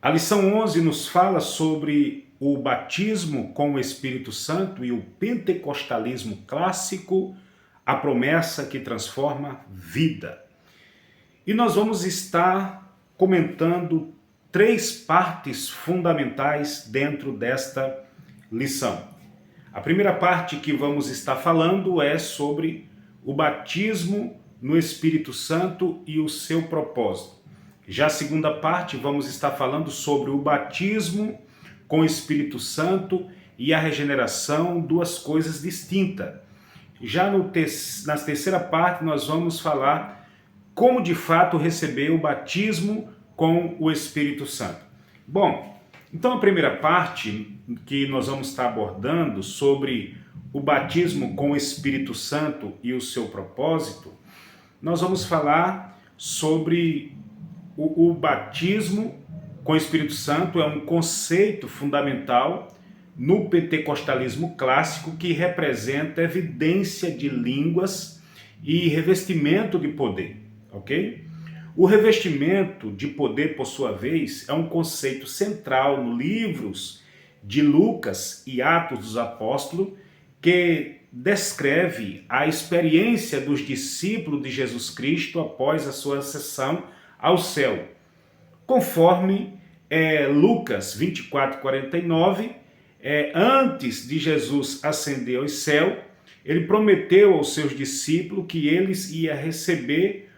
A lição 11 nos fala sobre o batismo com o Espírito Santo e o pentecostalismo clássico, a promessa que transforma vida. E nós vamos estar comentando três partes fundamentais dentro desta lição. A primeira parte que vamos estar falando é sobre o batismo no Espírito Santo e o seu propósito. Já a segunda parte, vamos estar falando sobre o batismo com o Espírito Santo e a regeneração, duas coisas distintas. Já na terceira parte, nós vamos falar como de fato receber o batismo com o Espírito Santo. Bom, então a primeira parte que nós vamos estar abordando sobre o batismo com o Espírito Santo e o seu propósito, nós vamos falar sobre o batismo com o Espírito Santo. É um conceito fundamental no pentecostalismo clássico que representa evidência de línguas e revestimento de poder, ok? O revestimento de poder, por sua vez, é um conceito central nos livros de Lucas e Atos dos Apóstolos, que descreve a experiência dos discípulos de Jesus Cristo após a sua ascensão ao céu. Conforme Lucas 24:49, antes de Jesus ascender ao céu, ele prometeu aos seus discípulos que eles iam receber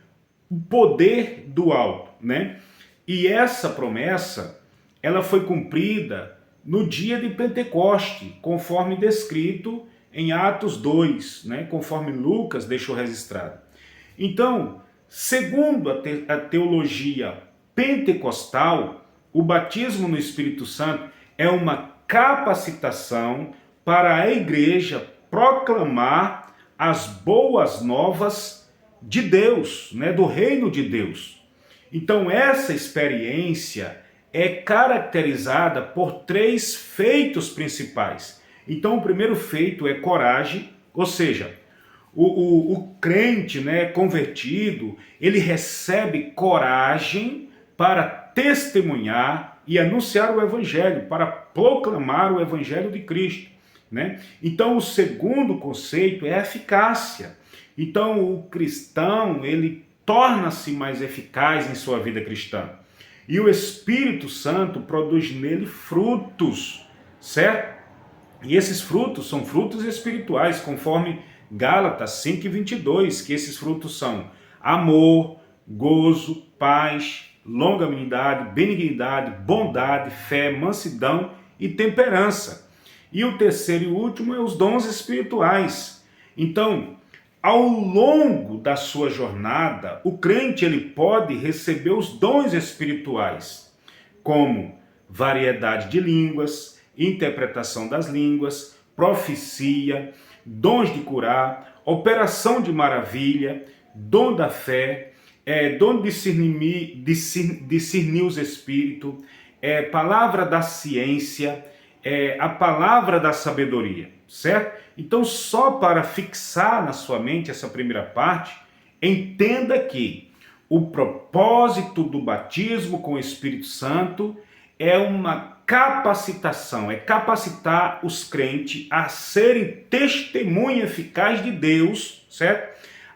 o poder do alto, né? E essa promessa, ela foi cumprida no dia de Pentecoste, conforme descrito em Atos 2, né? Conforme Lucas deixou registrado. Então, segundo a teologia pentecostal, o batismo no Espírito Santo é uma capacitação para a igreja proclamar as boas novas de Deus, né, do reino de Deus. Então essa experiência é caracterizada por três feitos principais. Então o primeiro feito é coragem, ou seja, o crente, né, convertido, ele recebe coragem para testemunhar e anunciar o evangelho, para proclamar o evangelho de Cristo, né? Então o segundo conceito é a eficácia. Então o cristão, ele torna-se mais eficaz em sua vida cristã. E o Espírito Santo produz nele frutos, certo? E esses frutos são frutos espirituais, conforme Gálatas 5:22, que esses frutos são amor, gozo, paz, longanimidade, benignidade, bondade, fé, mansidão e temperança. E o terceiro e último é os dons espirituais. Então, ao longo da sua jornada, o crente ele pode receber os dons espirituais, como variedade de línguas, interpretação das línguas, profecia, dons de curar, operação de maravilha, dom da fé, dom de discernir os espíritos, palavra da ciência, a palavra da sabedoria, certo? Então, só para fixar na sua mente essa primeira parte, entenda que o propósito do batismo com o Espírito Santo é uma capacitação, é capacitar os crentes a serem testemunha eficaz de Deus, certo?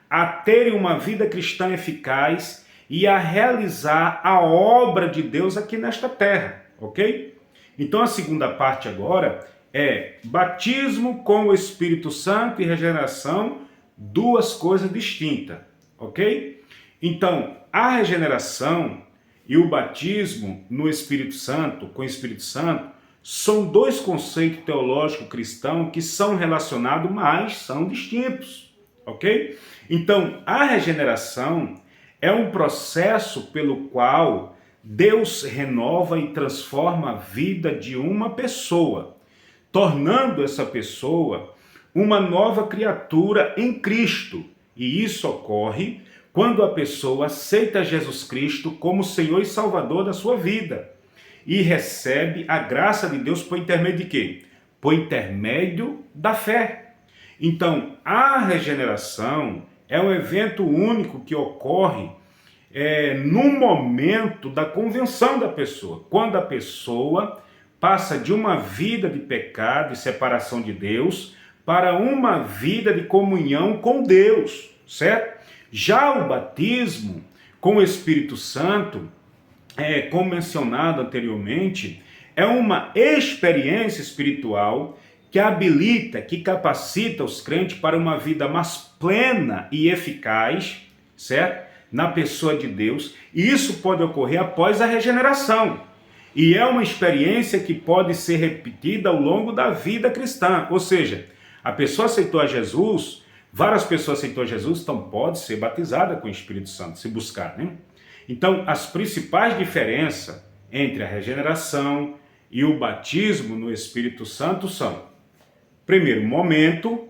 A terem uma vida cristã eficaz e a realizar a obra de Deus aqui nesta terra, ok? Então a segunda parte agora é batismo com o Espírito Santo e regeneração, duas coisas distintas, ok? Então a regeneração e o batismo no Espírito Santo, com o Espírito Santo, são dois conceitos teológicos cristãos que são relacionados, mas são distintos, ok? Então, a regeneração é um processo pelo qual Deus renova e transforma a vida de uma pessoa, tornando essa pessoa uma nova criatura em Cristo. E isso ocorre quando a pessoa aceita Jesus Cristo como Senhor e Salvador da sua vida e recebe a graça de Deus por intermédio de quê? Por intermédio da fé. Então, a regeneração é um evento único que ocorre no momento da convenção da pessoa, quando a pessoa passa de uma vida de pecado e separação de Deus para uma vida de comunhão com Deus, certo? Já o batismo com o Espírito Santo, como mencionado anteriormente, é uma experiência espiritual que habilita, que capacita os crentes para uma vida mais plena e eficaz, certo? Na pessoa de Deus, e isso pode ocorrer após a regeneração. E é uma experiência que pode ser repetida ao longo da vida cristã. Ou seja, a pessoa aceitou a Jesus, várias pessoas aceitou a Jesus, então pode ser batizada com o Espírito Santo, se buscar, né? Então, as principais diferenças entre a regeneração e o batismo no Espírito Santo são: primeiro, momento,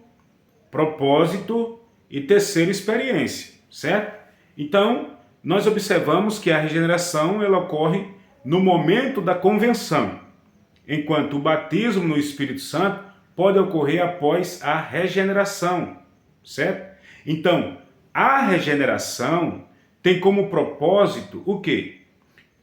propósito e terceiro, experiência, certo? Então, nós observamos que a regeneração ela ocorre no momento da convenção, enquanto o batismo no Espírito Santo pode ocorrer após a regeneração, certo? Então, a regeneração tem como propósito o quê?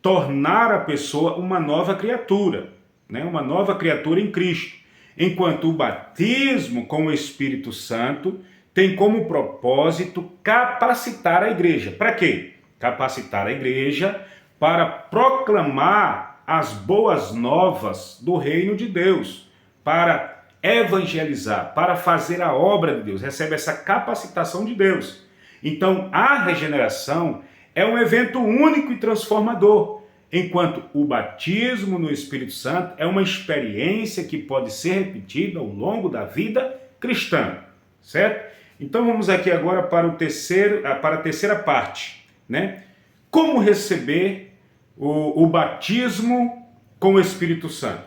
Tornar a pessoa uma nova criatura, né? Uma nova criatura em Cristo, enquanto o batismo com o Espírito Santo tem como propósito capacitar a igreja. Para quê? Capacitar a igreja para proclamar as boas novas do reino de Deus, para evangelizar, para fazer a obra de Deus. Recebe essa capacitação de Deus. Então, a regeneração é um evento único e transformador, enquanto o batismo no Espírito Santo é uma experiência que pode ser repetida ao longo da vida cristã, certo? Então vamos aqui agora para a terceira parte, né? Como receber o batismo com o Espírito Santo?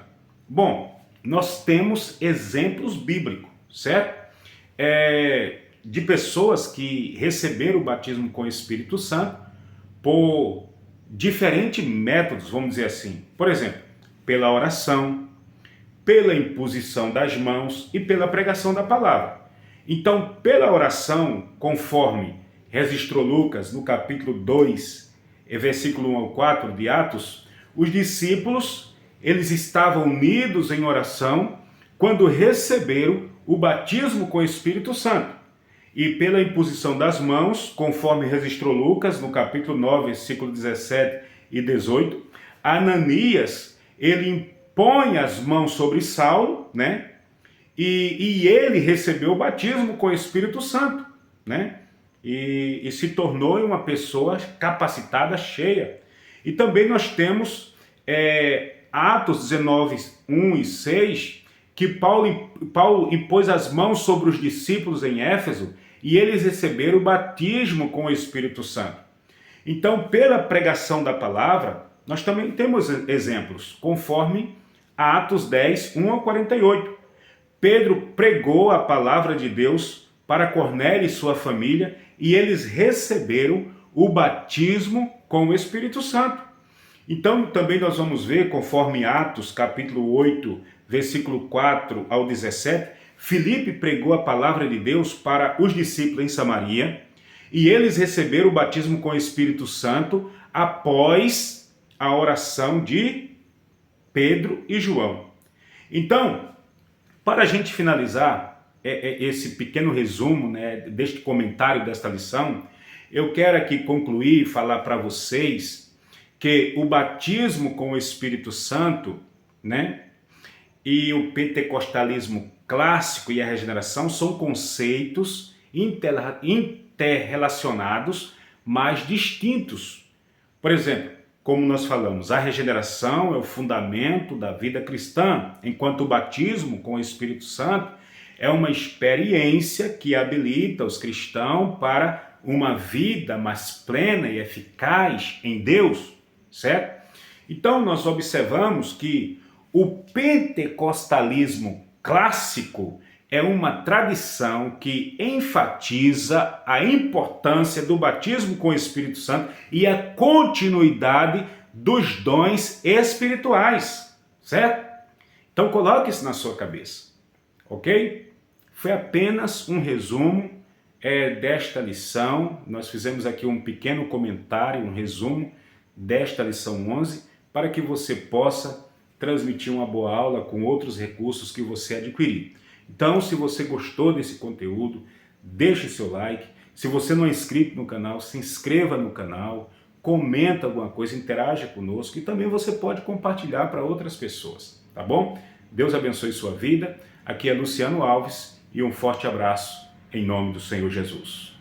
Bom, nós temos exemplos bíblicos, certo? De pessoas que receberam o batismo com o Espírito Santo por diferentes métodos, vamos dizer assim. Por exemplo, pela oração, pela imposição das mãos e pela pregação da palavra. Então, pela oração, conforme registrou Lucas no capítulo 2, versículo 1 ao 4 de Atos, os discípulos, eles estavam unidos em oração quando receberam o batismo com o Espírito Santo. E pela imposição das mãos, conforme registrou Lucas no capítulo 9, versículo 17 e 18, Ananias, ele impõe as mãos sobre Saulo, né? E ele recebeu o batismo com o Espírito Santo, né? E se tornou uma pessoa capacitada, cheia. E também nós temos Atos 19, 1 e 6, que Paulo impôs as mãos sobre os discípulos em Éfeso e eles receberam o batismo com o Espírito Santo. Então, pela pregação da palavra, nós também temos exemplos, conforme Atos 10, 1 ao 48. Pedro pregou a palavra de Deus para Cornélio e sua família e eles receberam o batismo com o Espírito Santo. Então, também nós vamos ver, conforme Atos, capítulo 8, versículo 4 ao 17, Filipe pregou a palavra de Deus para os discípulos em Samaria e eles receberam o batismo com o Espírito Santo após a oração de Pedro e João. Então, para a gente finalizar esse pequeno resumo, né, deste comentário, desta lição, eu quero aqui concluir e falar para vocês que o batismo com o Espírito Santo, né, e o pentecostalismo clássico e a regeneração são conceitos interrelacionados, mas distintos. Por exemplo, como nós falamos, a regeneração é o fundamento da vida cristã, enquanto o batismo com o Espírito Santo é uma experiência que habilita os cristãos para uma vida mais plena e eficaz em Deus, certo? Então nós observamos que o pentecostalismo clássico é uma tradição que enfatiza a importância do batismo com o Espírito Santo e a continuidade dos dons espirituais, certo? Então coloque isso na sua cabeça, ok? Foi apenas um resumo desta lição. Nós fizemos aqui um pequeno comentário, um resumo desta lição 11, para que você possa transmitir uma boa aula com outros recursos que você adquirir. Então, se você gostou desse conteúdo, deixe seu like. Se você não é inscrito no canal, se inscreva no canal, comenta alguma coisa, interaja conosco e também você pode compartilhar para outras pessoas, tá bom? Deus abençoe sua vida. Aqui é Luciano Alves e um forte abraço em nome do Senhor Jesus.